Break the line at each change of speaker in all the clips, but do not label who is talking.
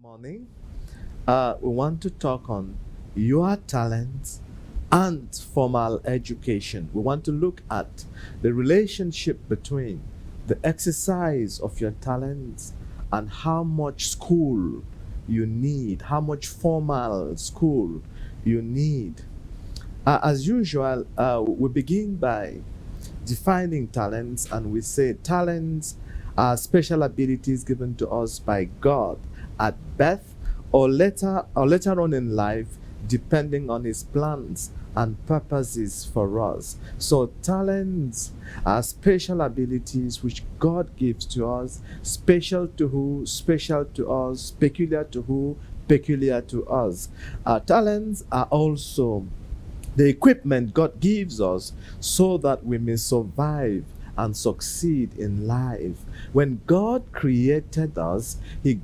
morning. We want to talk on your talents and formal education. We want to look at the relationship between the exercise of your talents and how much school you need, how much formal school you need. As usual, we begin by defining talents, and we say talents are special abilities given to us by God at birth or later on in life, depending on his plans and purposes for us. So talents are special abilities which God gives to us, special to who, special to us, peculiar to who, peculiar to us. Talents are also the equipment God gives us so that we may survive and succeed in life. When God created us, He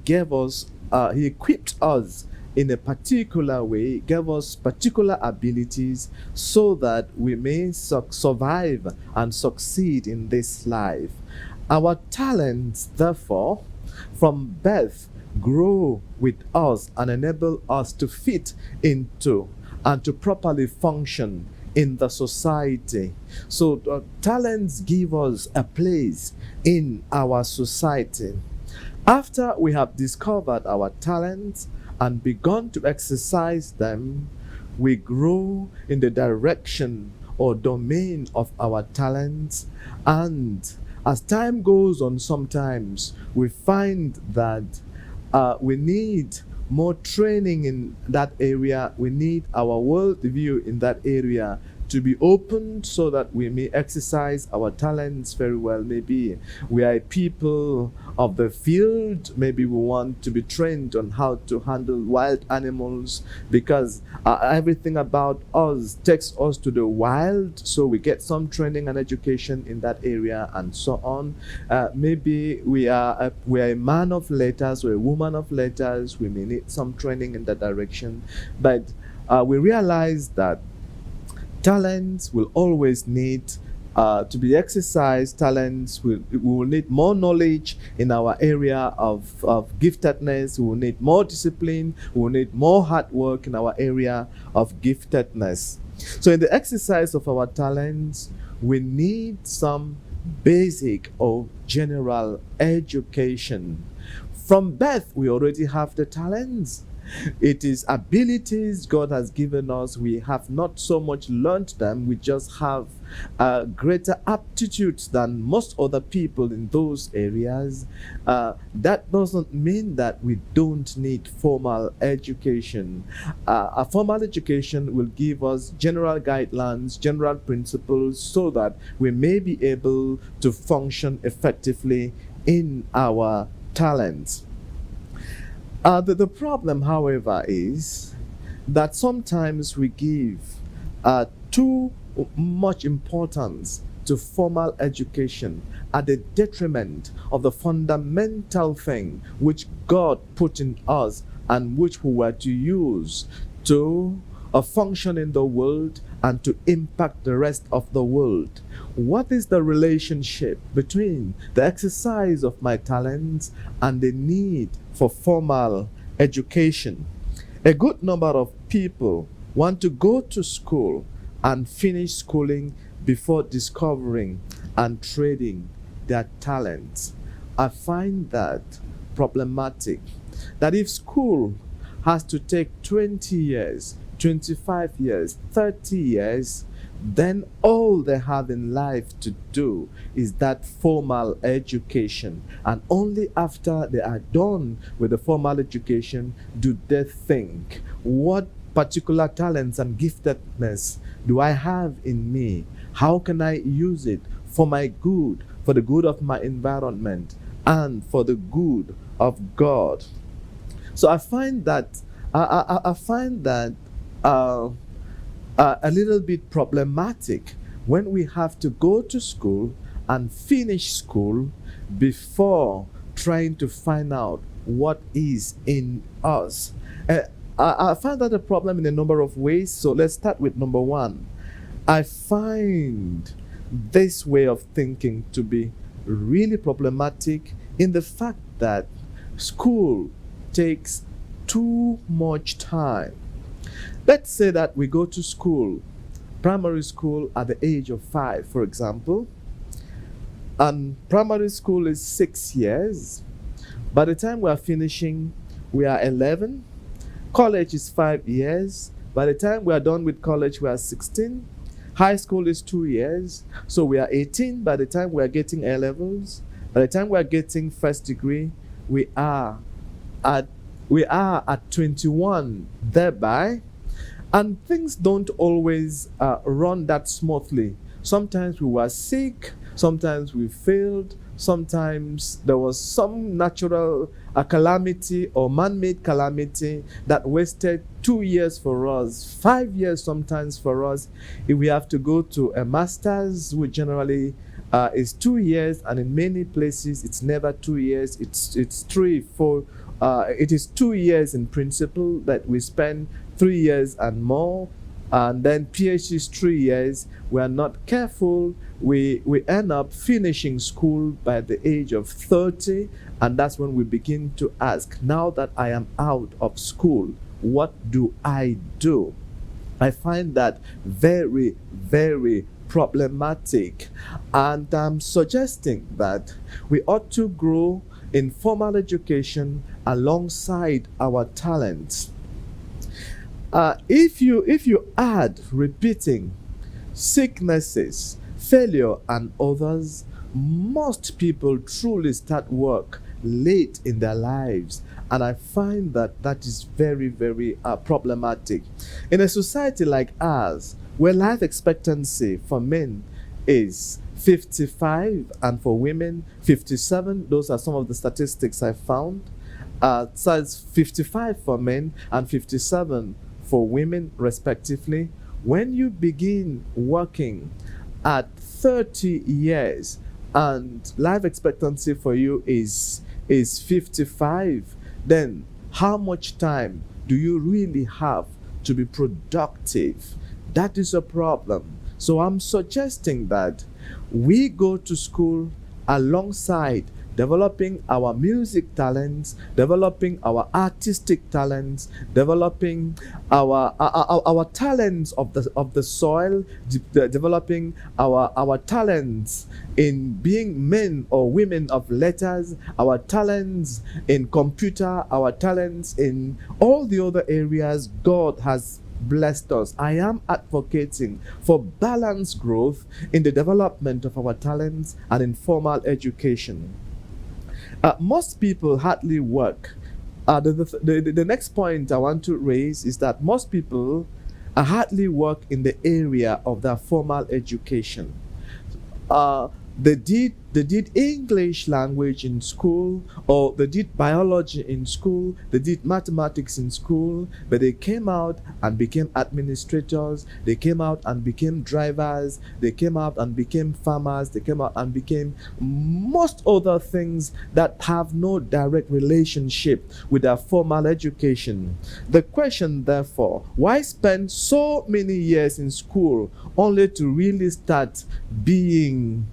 equipped us in a particular way, gave us particular abilities so that we may survive and succeed in this life. Our talents, therefore, from birth grow with us and enable us to fit into and to properly function in the society. So, talents give us a place in our society. After we have discovered our talents and begun to exercise them, we grow in the direction or domain of our talents. And as time goes on, sometimes we find that we need more training in that area. We need our worldview in that area to be opened so that we may exercise our talents very well. Maybe we are people of the field. Maybe we want to be trained on how to handle wild animals because everything about us takes us to the wild. So we get some training and education in that area and so on. Maybe we are a man of letters or a woman of letters. We may need some training in that direction. But we realize that talents will always need to be exercised. Talents we will need more knowledge in our area of giftedness. We will need more discipline. We will need more hard work in our area of giftedness. So in the exercise of our talents, we need some basic or general education. From birth, we already have the talents. It is abilities God has given us. We have not so much learned them. We just have greater aptitudes than most other people in those areas. That doesn't mean that we don't need formal education. A formal education will give us general guidelines, general principles, so that we may be able to function effectively in our talents. The problem, however, is that sometimes we give too much importance to formal education at the detriment of the fundamental thing which God put in us and which we were to use to function in the world and to impact the rest of the world. What is the relationship between the exercise of my talents and the need for formal education? A good number of people want to go to school and finish schooling before discovering and trading their talents. I find that problematic. That if school has to take 20 years, 25 years, 30 years, then all they have in life to do is that formal education. And only after they are done with the formal education do they think, what particular talents and giftedness do I have in me? How can I use it for my good, for the good of my environment, and for the good of God? So I find that a little bit problematic when we have to go to school and finish school before trying to find out what is in us. I find that a problem in a number of ways. So let's start with number one. I find this way of thinking to be really problematic in the fact that school takes too much time. Let's say that we go to school, primary school at the age of 5, for example, and primary school is 6 years. By the time we are finishing, we are 11. College is 5 years. By the time we are done with college, we are 16. High school is 2 years. So we are 18 by the time we are getting A levels. By the time we are getting first degree, we are at 21 thereby. And things don't always run that smoothly. Sometimes we were sick, sometimes we failed, sometimes there was some natural calamity or man-made calamity that wasted 2 years for us, 5 years sometimes for us. If we have to go to a master's, which generally is 2 years, and in many places it's never 2 years, it's 3, 4. It is 2 years in principle that we spend 3 years and more, and then PhD is 3 years. We are not careful. We end up finishing school by the age of 30, and that's when we begin to ask, now that I am out of school, what do I do? I find that very, very problematic, and I'm suggesting that we ought to grow in formal education alongside our talents. If you add repeating sicknesses, failure, and others, most people truly start work late in their lives, and I find that that is very, very problematic. In a society like ours, where life expectancy for men is 55 and for women 57, those are some of the statistics I found. So it's 55 for men and 57 for women respectively. When you begin working at 30 years and life expectancy for you is 55, then how much time do you really have to be productive? That is a problem. So I'm suggesting that we go to school alongside developing our music talents, developing our artistic talents, developing our talents of the soil, developing our talents in being men or women of letters, our talents in computer, our talents in all the other areas God has blessed us. I am advocating for balanced growth in the development of our talents and in formal education. Most people hardly work. The next point I want to raise is that most people hardly work in the area of their formal education. They did English language in school, or they did biology in school, they did mathematics in school, but they came out and became administrators, they came out and became drivers, they came out and became farmers, they came out and became most other things that have no direct relationship with their formal education. The question, therefore, why spend so many years in school only to really start being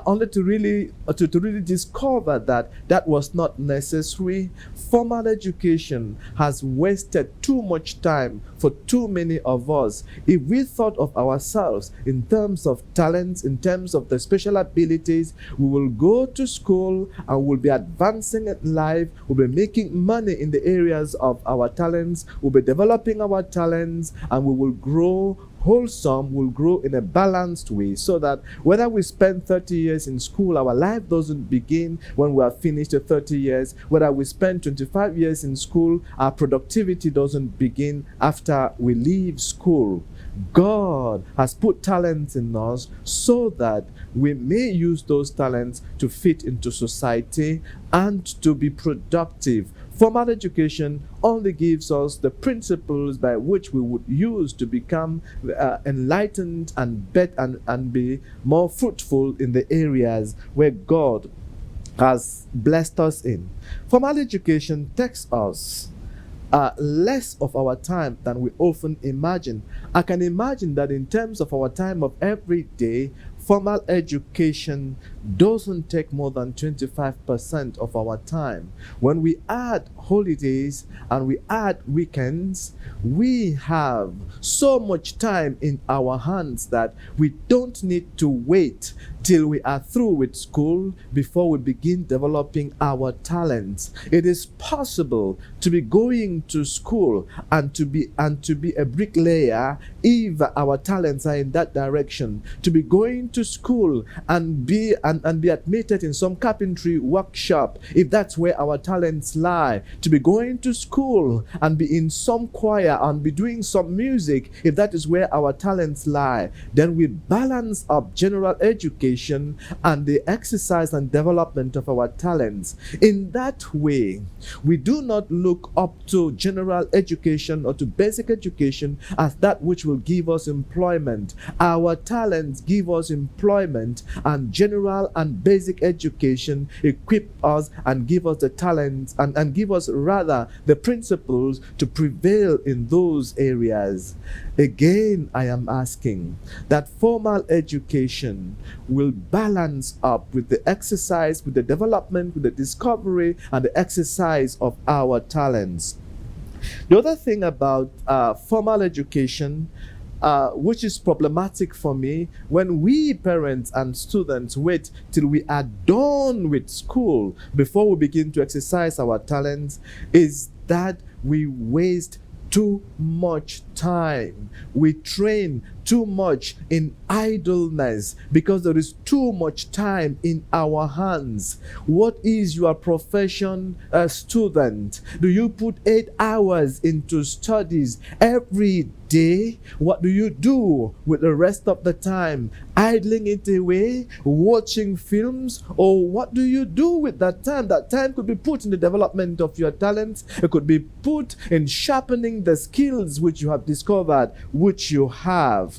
only to really discover that that was not necessary? Formal education has wasted too much time for too many of us. If we thought of ourselves in terms of talents, in terms of the special abilities, we will go to school and we'll be advancing in life, we'll be making money in the areas of our talents, we'll be developing our talents, and we will grow wholesome, will grow in a balanced way, so that whether we spend 30 years in school, our life doesn't begin when we are finished at 30 years. Whether we spend 25 years in school, our productivity doesn't begin after we leave school. God has put talents in us so that we may use those talents to fit into society and to be productive. Formal education only gives us the principles by which we would use to become enlightened and be more fruitful in the areas where God has blessed us in. Formal education takes us less of our time than we often imagine. I can imagine that in terms of our time of every day, formal education doesn't take more than 25% of our time. When we add holidays and we add weekends, we have so much time in our hands that we don't need to wait till we are through with school before we begin developing our talents. It is possible to be going to school and to be a bricklayer if our talents are in that direction, to be going to school and be admitted in some carpentry workshop if that's where our talents lie, to be going to school and be in some choir and be doing some music if that is where our talents lie. Then we balance up general education and the exercise and development of our talents. In that way, we do not look up to general education or to basic education as that which will give us employment. Our talents give us employment, and general and basic education equip us and give us the talents and give us rather the principles to prevail in those areas. Again, I am asking that formal education will balance up with the exercise, with the development, with the discovery and the exercise of our talents. The other thing about formal education, which is problematic for me, when we parents and students wait till we are done with school before we begin to exercise our talents, is that we waste too much time. We train too much in idleness because there is too much time in our hands. What is your profession, student? Do you put 8 hours into studies every day? What do you do with the rest of the time? Idling it away, watching films, or what do you do with that time? That time could be put in the development of your talents. It could be put in sharpening the skills which you have discovered, which you have.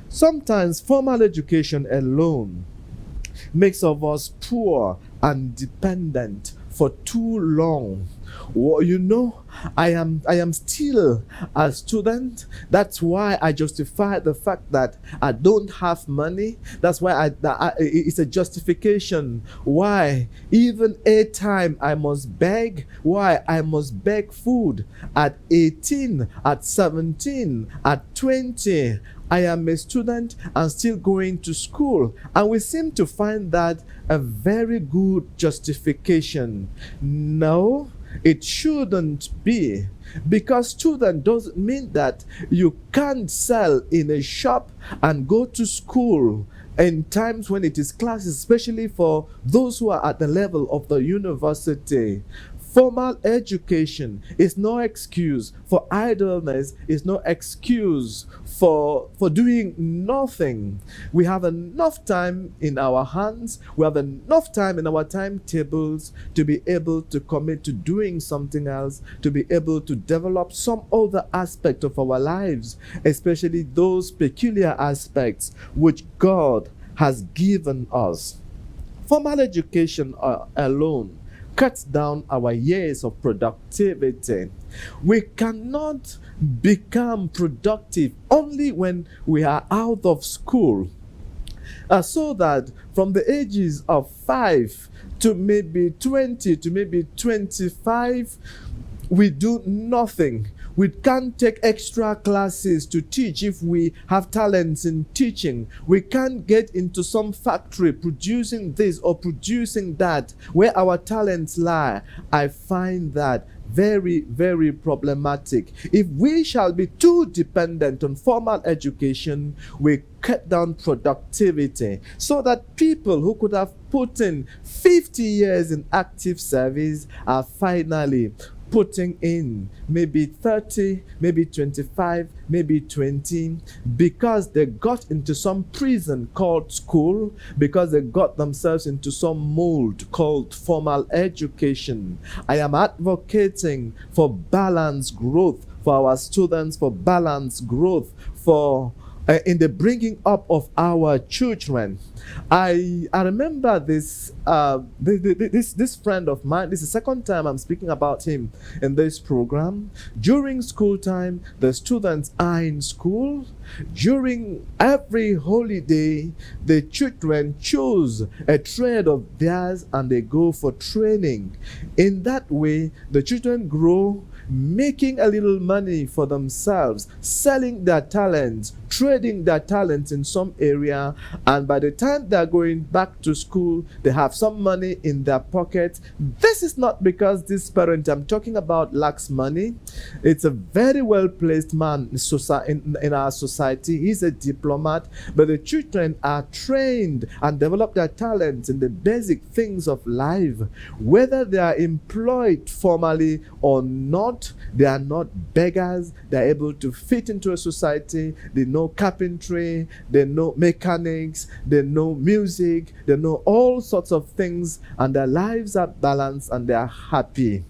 Sometimes formal education alone makes of us poor and dependent for too long. Well, you know, I am still a student. That's why I justify the fact that I don't have money. That's why it's a justification why even a time I must beg, why I must beg food at 18, at 17, at 20. I am a student and still going to school. And we seem to find that a very good justification. No, it shouldn't be. Because student doesn't mean that you can't sell in a shop and go to school in times when it is classes, especially for those who are at the level of the university. Formal education is no excuse for idleness, is no excuse for doing nothing. We have enough time in our hands, we have enough time in our timetables to be able to commit to doing something else, to be able to develop some other aspect of our lives, especially those peculiar aspects which God has given us. Formal education alone cuts down our years of productivity. We cannot become productive only when we are out of school. So that from the ages of 5 to maybe 20 to maybe 25, we do nothing. We can't take extra classes to teach if we have talents in teaching. We can't get into some factory producing this or producing that where our talents lie. I find that very, very problematic. If we shall be too dependent on formal education, we cut down productivity so that people who could have put in 50 years in active service are finally putting in maybe 30, maybe 25, maybe 20, because they got into some prison called school, because they got themselves into some mold called formal education. I am advocating for balanced growth for our students, for balanced growth for in the bringing up of our children. I remember this friend of mine. This is the second time I'm speaking about him in this program. During school time, the students are in school. During every holiday, the children choose a trade of theirs and they go for training. In that way, the children grow, making a little money for themselves, selling their talents, trading their talents in some area, and by the time they're going back to school, they have some money in their pocket. This is not because this parent I'm talking about lacks money. It's a very well placed man in our society. He's a diplomat, but the children are trained and develop their talents in the basic things of life. Whether they are employed formally or not, they are not beggars. They are able to fit into a society. They know carpentry, they know mechanics, they know music, they know all sorts of things, and their lives are balanced and they are happy.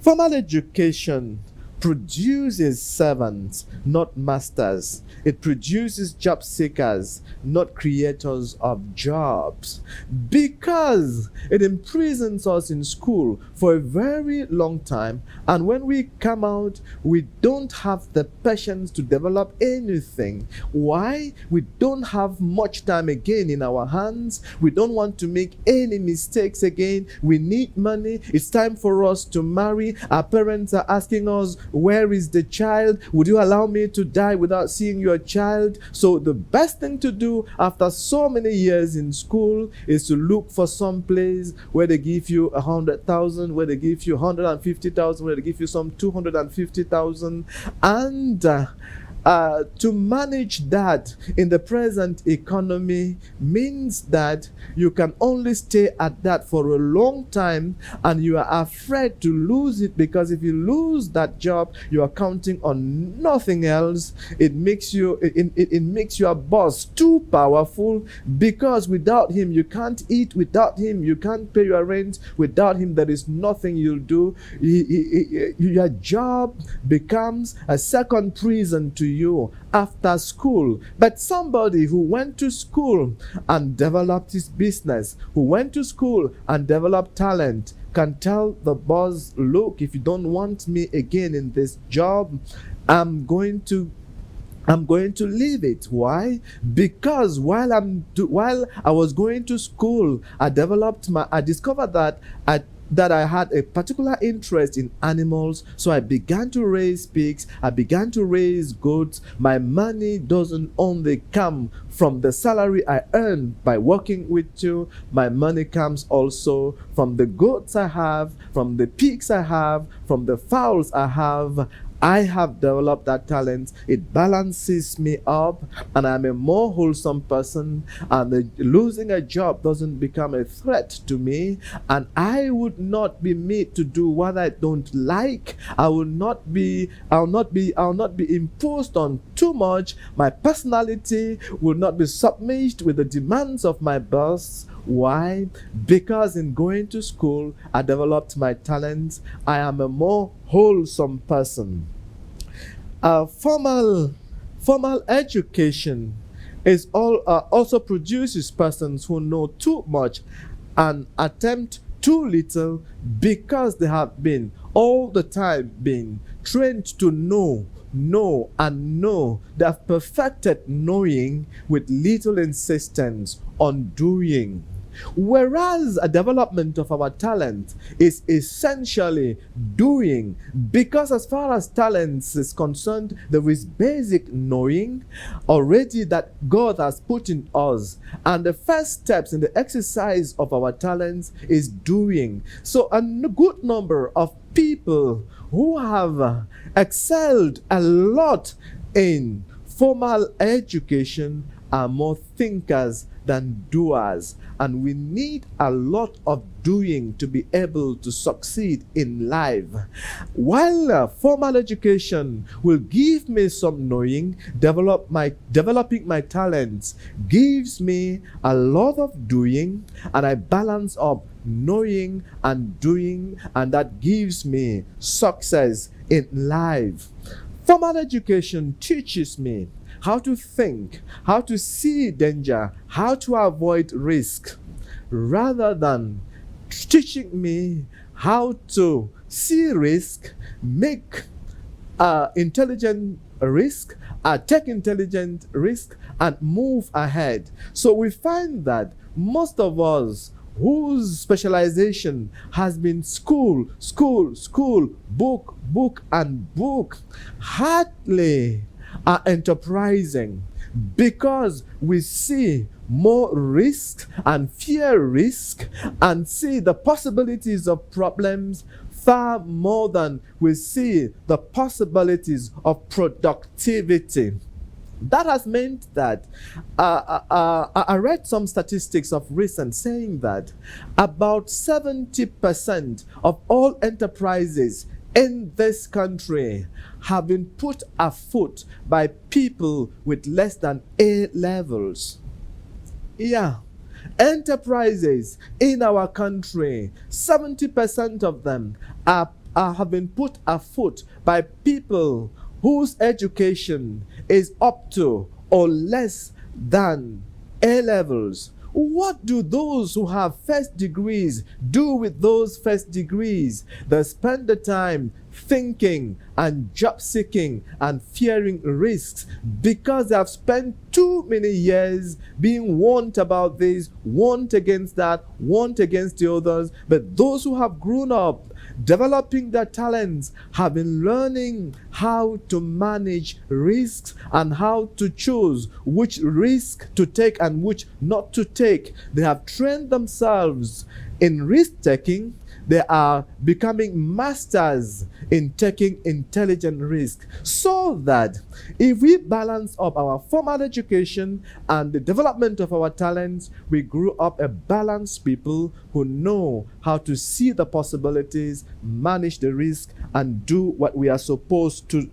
Formal education produces servants, not masters. It produces job seekers, not creators of jobs. Because it imprisons us in school for a very long time, and when we come out, we don't have the patience to develop anything. Why? We don't have much time again in our hands. We don't want to make any mistakes again. We need money. It's time for us to marry. Our parents are asking us, where is the child? Would you allow me to die without seeing your child? So the best thing to do after so many years in school is to look for some place where they give you 100,000, where they give you 150,000, where they give you some 250,000, and to manage that in the present economy means that you can only stay at that for a long time, and you are afraid to lose it, because if you lose that job, you are counting on nothing else. It makes you it makes your boss too powerful, because without him you can't eat, without him you can't pay your rent, without him there is nothing you'll do. Your job becomes a second prison to you after school. But somebody who went to school and developed his business, who went to school and developed talent, can tell the boss, look, if you don't want me again in this job, I'm going to leave it. Why? Because while I was going to school, I discovered that I had a particular interest in animals, so I began to raise pigs, I began to raise goats. My money doesn't only come from the salary I earn by working with you. My money comes also from the goats I have, from the pigs I have, from the fowls I have. I have developed that talent. It balances me up, and I'm a more wholesome person, and losing a job doesn't become a threat to me, and I would not be made to do what I don't like. I'll not be imposed on too much. My personality will not be submerged with the demands of my boss. Why? Because in going to school, I developed my talents. I am a more wholesome person. Formal education also produces persons who know too much and attempt too little, because they have been all the time being trained to know. They have perfected knowing with little insistence on doing. Whereas a development of our talent is essentially doing, because as far as talents is concerned, there is basic knowing already that God has put in us, and the first steps in the exercise of our talents is doing. So a good number of people who have excelled a lot in formal education are more thinkers than doers, and we need a lot of doing to be able to succeed in life. While formal education will give me some knowing, developing my talents gives me a lot of doing, and I balance up knowing and doing, and that gives me success in life. Formal education teaches me how to think, how to see danger, how to avoid risk, rather than teaching me how to see risk, make intelligent risk, take intelligent risk, and move ahead. So we find that most of us whose specialization has been school, book, and book, hardly are enterprising, because we see more risk and fear risk and see the possibilities of problems far more than we see the possibilities of productivity. That has meant that I read some statistics of recent saying that about 70% of all enterprises in this country have been put afoot by people with less than A levels. Yeah. Enterprises in our country, 70% of them have been put afoot by people whose education is up to or less than A levels. What do those who have first degrees do with those first degrees? They spend the time thinking and job seeking and fearing risks, because they have spent too many years being warned about this, warned against that, warned against the others. But those who have grown up developing their talents have been learning how to manage risks and how to choose which risk to take and which not to take. They have trained themselves in risk taking. They are becoming masters in taking intelligent risk, so that if we balance up our formal education and the development of our talents, we grew up a balanced people who know how to see the possibilities, manage the risk, and do what we are supposed to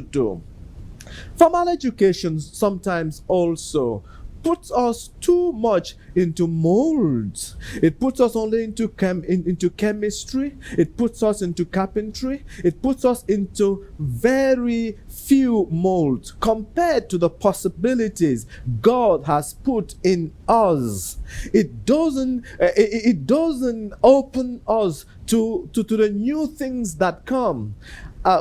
do. Formal education sometimes also puts us too much into molds. It puts us only into chemistry. It puts us into carpentry. It puts us into very few molds compared to the possibilities God has put in us. It doesn't open us to the new things that come.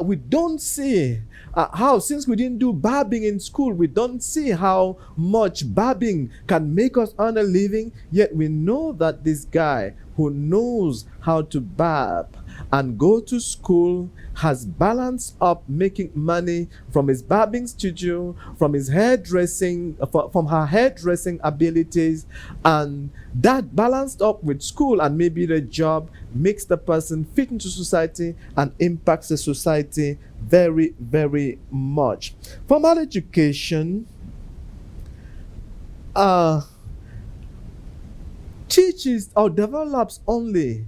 We don't see how, since we didn't do barbing in school, we don't see how much barbing can make us earn a living. Yet we know that this guy who knows how to barb and go to school has balanced up making money from his barbing studio, from his hairdressing, from her hairdressing abilities, and that balanced up with school and maybe the job makes the person fit into society and impacts the society very, very much. Formal education teaches or develops only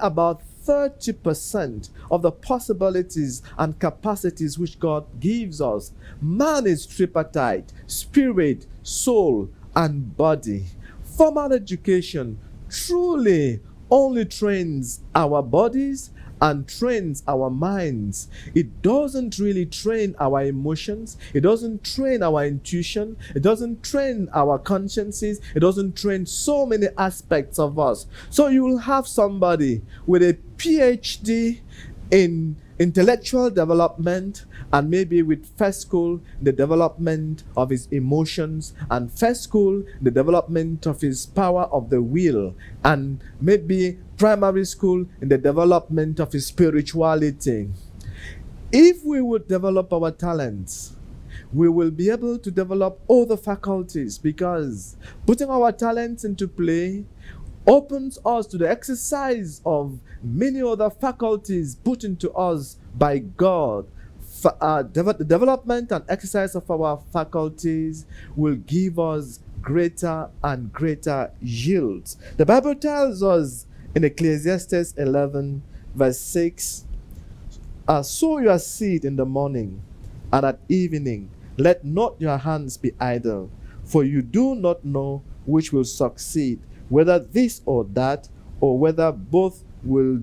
about 30% of the possibilities and capacities which God gives us. Man is tripartite: spirit, soul, and body. Formal education truly only trains our bodies and trains our minds. It doesn't really train our emotions. It doesn't train our intuition. It doesn't train our consciences. It doesn't train so many aspects of us. So you will have somebody with a PhD in intellectual development, and maybe with first school, the development of his emotions, and first school, the development of his power of the will, and maybe primary school in the development of his spirituality. If we would develop our talents, we will be able to develop all the faculties, because putting our talents into play opens us to the exercise of many other faculties put into us by God. The development and exercise of our faculties will give us greater and greater yields. The Bible tells us in Ecclesiastes 11 verse 6, sow your seed in the morning, and at evening let not your hands be idle, for you do not know which will succeed, whether this or that, or whether both will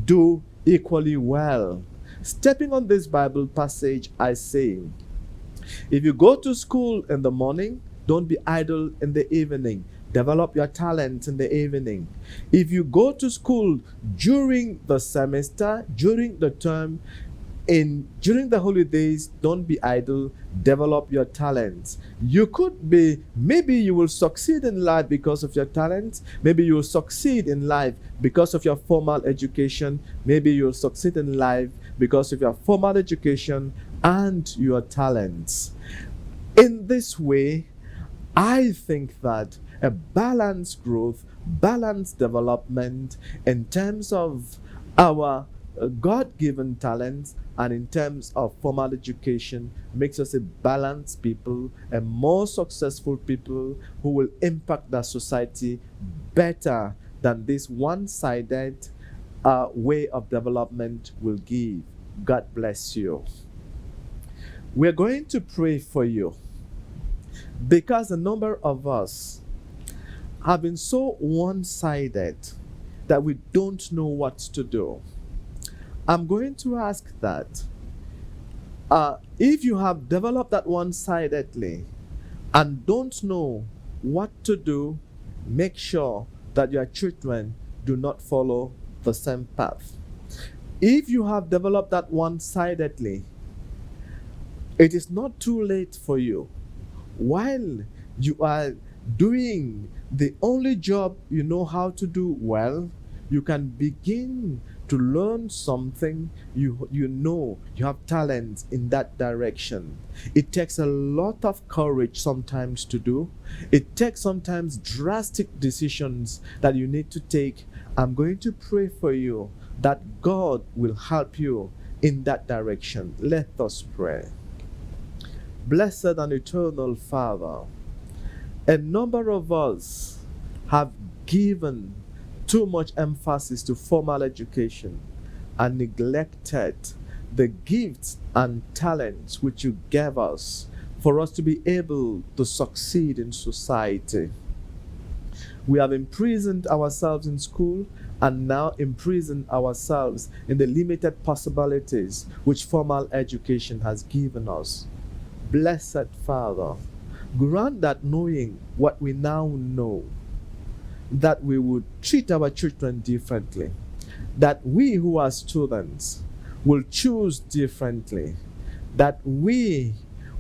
do equally well. Stepping on this Bible passage, I say, If you go to school in the morning, don't be idle in the evening. Develop your talent in the evening. If you go to school during the semester, during the term, during the holidays, don't be idle. Develop your talents. You could be, maybe you will succeed in life because of your talents. Maybe you will succeed in life because of your formal education. Maybe you'll succeed in life because of your formal education and your talents. In this way, I think that a balanced growth, balanced development in terms of our God given talents and in terms of formal education makes us a balanced people, a more successful people who will impact the society better than this one sided way of development will give. God bless you. We're going to pray for you because a number of us have been so one-sided that we don't know what to do. I'm going to ask that if you have developed that one-sidedly and don't know what to do, make sure that your children do not follow the same path. If you have developed that one-sidedly, it is not too late for you. While you are doing the only job you know how to do well, you can begin to learn something you know you have talent in that direction. It takes a lot of courage sometimes to do. It takes sometimes drastic decisions that you need to take. I'm going to pray for you that God will help you in that direction. Let us pray. Blessed and eternal Father, a number of us have given too much emphasis to formal education and neglected the gifts and talents which you gave us for us to be able to succeed in society. We have imprisoned ourselves in school and now imprison ourselves in the limited possibilities which formal education has given us. Blessed Father, grant that knowing what we now know, that we would treat our children differently, that we who are students will choose differently, that we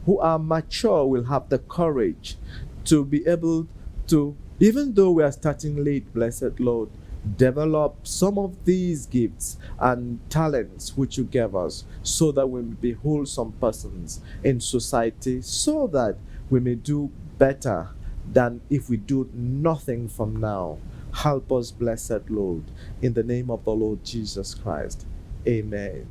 who are mature will have the courage to be able to, even though we are starting late, blessed Lord, develop some of these gifts and talents which you gave us so that we may be wholesome persons in society, so that we may do better than if we do nothing from now. Help us, blessed Lord, in the name of the Lord Jesus Christ. Amen.